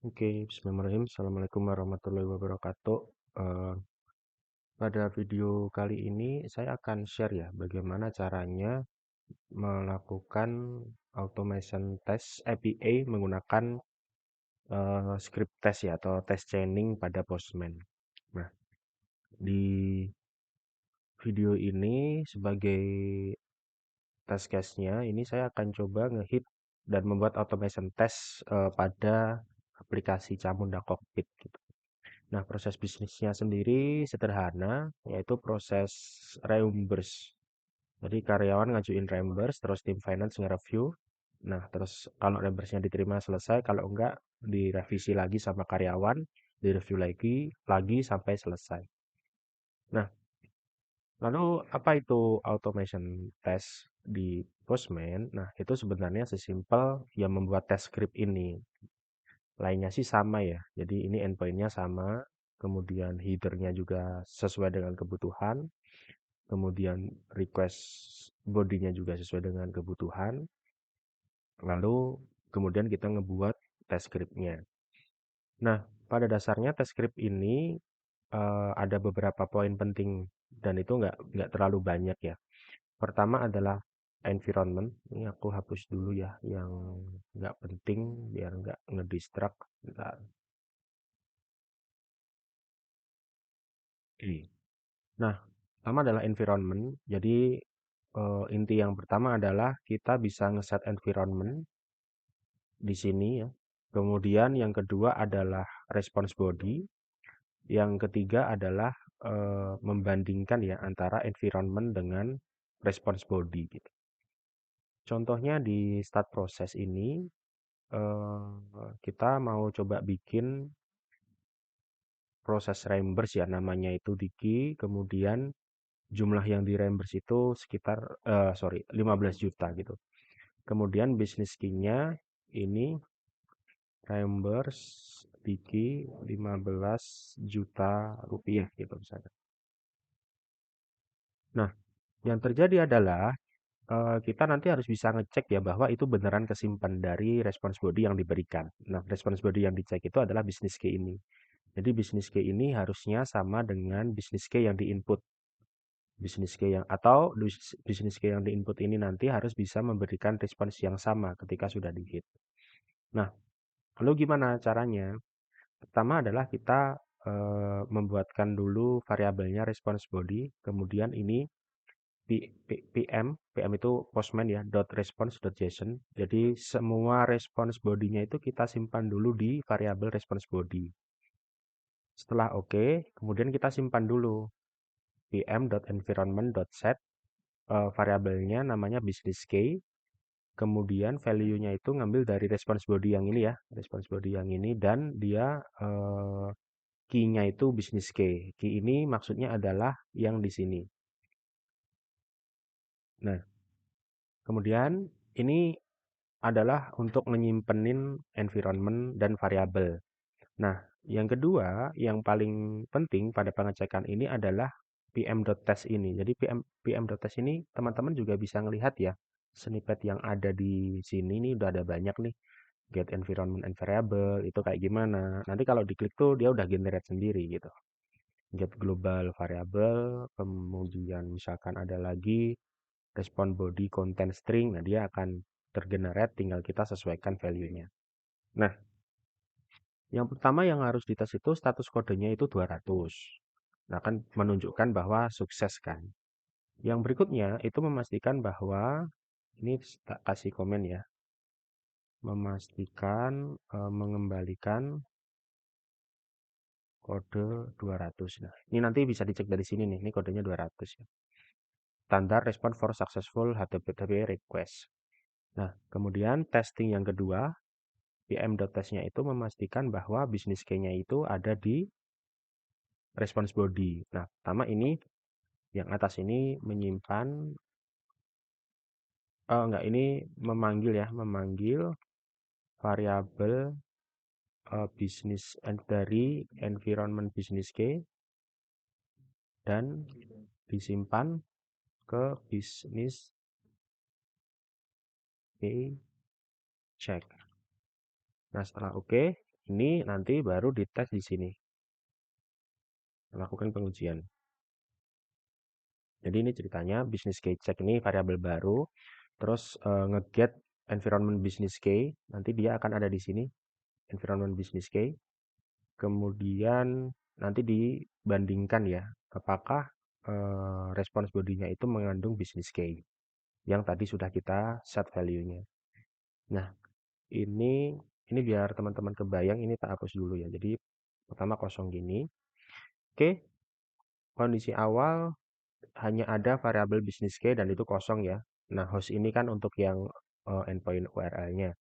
Oke, bismillahirrahmanirrahim. Assalamualaikum warahmatullahi wabarakatuh. Pada video kali ini saya akan share ya bagaimana caranya melakukan automation test API menggunakan script test ya atau test chaining pada Postman. Nah, di video ini sebagai test case-nya ini saya akan coba ngehit dan membuat automation test pada aplikasi Camunda Cockpit gitu. Nah, proses bisnisnya sendiri sederhana, yaitu proses reimburse. Jadi karyawan ngajuin reimburse, terus tim finance nge-review. Nah, terus kalau reimburse-nya diterima selesai, kalau enggak direvisi lagi sama karyawan, direview lagi sampai selesai. Nah, lalu apa itu automation test di Postman? Nah, itu sebenarnya sesimpel yang membuat test script ini. Lainnya sih sama ya. Jadi ini endpoint-nya sama, kemudian header-nya juga sesuai dengan kebutuhan, kemudian request body-nya juga sesuai dengan kebutuhan, lalu kemudian kita ngebuat test script-nya. Nah, pada dasarnya test script ini ada beberapa poin penting dan itu nggak terlalu banyak ya. Pertama adalah environment. Ini aku hapus dulu ya yang nggak penting biar nggak ngedistract. Bentar. Oke. Nah, pertama adalah environment. Jadi inti yang pertama adalah kita bisa ngeset environment di sini ya. Kemudian yang kedua adalah response body. Yang ketiga adalah membandingkan ya antara environment dengan response body gitu. Contohnya di start proses ini kita mau coba bikin proses reimburse ya namanya itu Diki, kemudian jumlah yang di reimburse itu sekitar 15 juta gitu. Kemudian bisnis key-nya ini reimburse Diki 15 juta rupiah gitu misalnya. Nah, yang terjadi adalah kita nanti harus bisa ngecek ya bahwa itu beneran kesimpan dari response body yang diberikan. Nah, response body yang dicek itu adalah bisnis key ini. Jadi bisnis key ini harusnya sama dengan bisnis key yang diinput. Bisnis key yang atau bisnis key yang diinput ini nanti harus bisa memberikan respons yang sama ketika sudah di-hit. Nah, lalu gimana caranya? Pertama adalah kita membuatkan dulu variabelnya response body, kemudian ini PM itu postman ya, .response.json. Jadi semua response body-nya itu kita simpan dulu di variabel response body. Setelah oke, kemudian kita simpan dulu pm.environment.set variabelnya namanya business key. Kemudian value-nya itu ngambil dari response body yang ini ya, response body yang ini dan dia key-nya itu business key. Key ini maksudnya adalah yang di sini. Nah, kemudian ini adalah untuk menyimpenin environment dan variabel. Nah, yang kedua, yang paling penting pada pengecekan ini adalah pm.test ini. Jadi pm.test ini teman-teman juga bisa ngelihat ya, snippet yang ada di sini nih udah ada banyak nih. Get environment and variable itu kayak gimana. Nanti kalau diklik tuh dia udah generate sendiri gitu. Get global variable, kemudian misalkan ada lagi respon body content string, nah dia akan tergenerate tinggal kita sesuaikan value-nya. Nah, yang pertama yang harus dites itu status kodenya itu 200. Nah, kan menunjukkan bahwa sukses kan. Yang berikutnya itu memastikan bahwa ini tak kasih komen ya. Memastikan mengembalikan kode 200. Nah, ini nanti bisa dicek dari sini nih. Ini kodenya 200 ya. Standar respon for successful HTTP request. Nah, kemudian testing yang kedua, pm.test-nya itu memastikan bahwa bisnis key-nya itu ada di response body. Nah, pertama ini yang atas ini menyimpan enggak ini memanggil ya, memanggil variabel bisnis dari environment business key dan disimpan ke bisnis key check. Nah, setelah oke, ini nanti baru dites di sini, melakukan pengujian. Jadi ini ceritanya business case check ini variabel baru, terus nge-get environment business case, nanti dia akan ada di sini, environment business case. Kemudian nanti dibandingkan ya, apakah response bodinya itu mengandung business case yang tadi sudah kita set value-nya. Nah, ini biar teman-teman kebayang, ini tak hapus dulu ya. Jadi pertama kosong gini. Oke, kondisi awal hanya ada variabel business key dan itu kosong ya. Nah, host ini kan untuk yang endpoint URL-nya.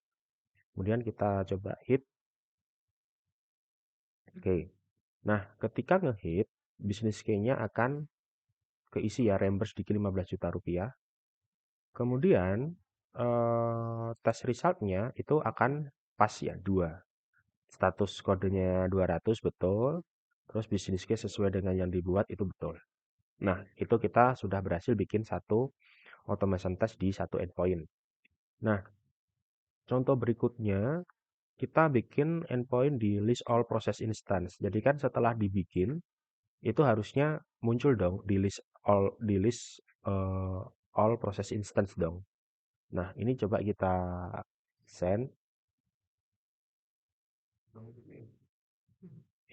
Kemudian kita coba hit. Oke. Nah, ketika ngehit, business key-nya akan keisi ya, reimburse di 15 juta rupiah. Kemudian test result-nya itu akan pas ya, 2. Status kodenya 200 betul. Terus business case sesuai dengan yang dibuat itu betul. Nah, itu kita sudah berhasil bikin satu automation test di satu endpoint. Nah, contoh berikutnya kita bikin endpoint di list all process instance. Jadi kan setelah dibikin itu harusnya muncul dong di list all process instance dong. Nah, ini coba kita send.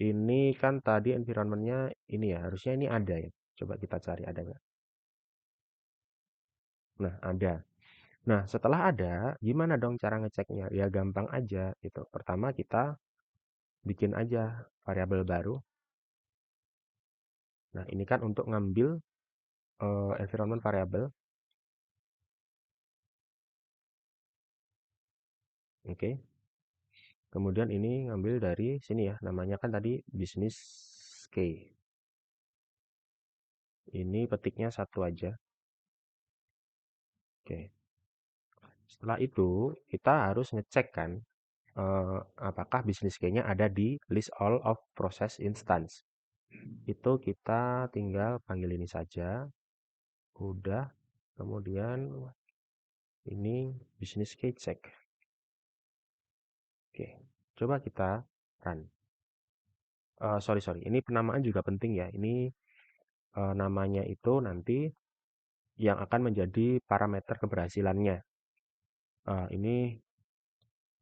Ini kan tadi environment-nya ini ya, harusnya ini ada ya. Coba kita cari ada nggak? Nah, ada. Nah, setelah ada, gimana dong cara ngeceknya? Ya gampang aja gitu. Pertama kita bikin aja variabel baru. Nah, ini kan untuk ngambil environment variable. Oke. Kemudian ini ngambil dari sini ya, namanya kan tadi business key. Ini petiknya satu aja. Oke. Setelah itu kita harus ngecek kan apakah business key-nya ada di list all of process instance. Itu kita tinggal panggil ini saja. Udah. Kemudian ini business key check. Oke. Coba kita run. Sorry. Ini penamaan juga penting ya. Ini namanya itu nanti yang akan menjadi parameter keberhasilannya. Ini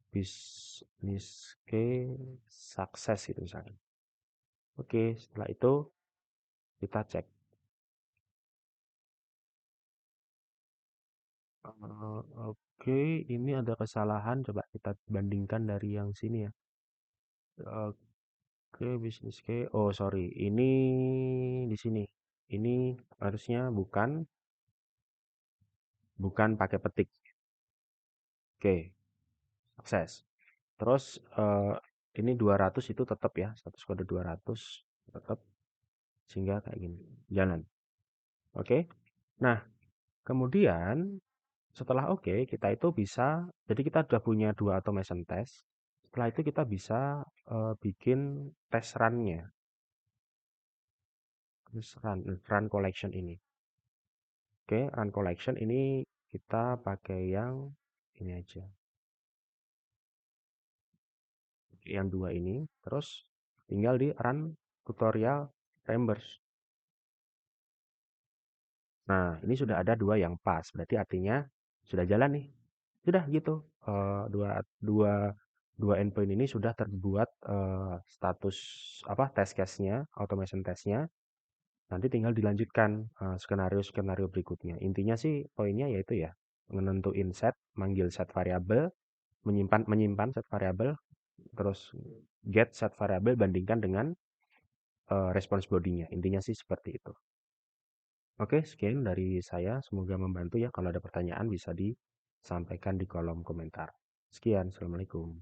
business case sukses gitu misalnya. Oke, setelah itu kita cek. Oke, ini ada kesalahan. Coba kita bandingkan dari yang sini ya. Oke, business case. Oh, sorry. Ini di sini. Ini harusnya bukan pakai petik. Oke, sukses. Terus ini 200 itu tetap ya, status kode 200 tetap sehingga kayak gini. Jalan. Oke. Nah, kemudian setelah oke, kita itu bisa jadi kita sudah punya 2 automation test. Setelah itu kita bisa bikin test run-nya. Terus run collection ini. Oke, run collection ini kita pakai yang ini aja. Yang dua ini, terus tinggal di run tutorial reimburse. Nah, ini sudah ada 2 yang pas, berarti artinya sudah jalan nih. Sudah gitu. Dua dua dua endpoint ini sudah terbuat status apa test case-nya, automation test-nya. Nanti tinggal dilanjutkan skenario-skenario berikutnya. Intinya sih poinnya yaitu ya menentuin set, manggil set variabel, menyimpan set variabel, terus get set variabel bandingkan dengan response body-nya. Intinya sih seperti itu. Oke, sekian dari saya. Semoga membantu ya. Kalau ada pertanyaan bisa disampaikan di kolom komentar. Sekian, Assalamualaikum.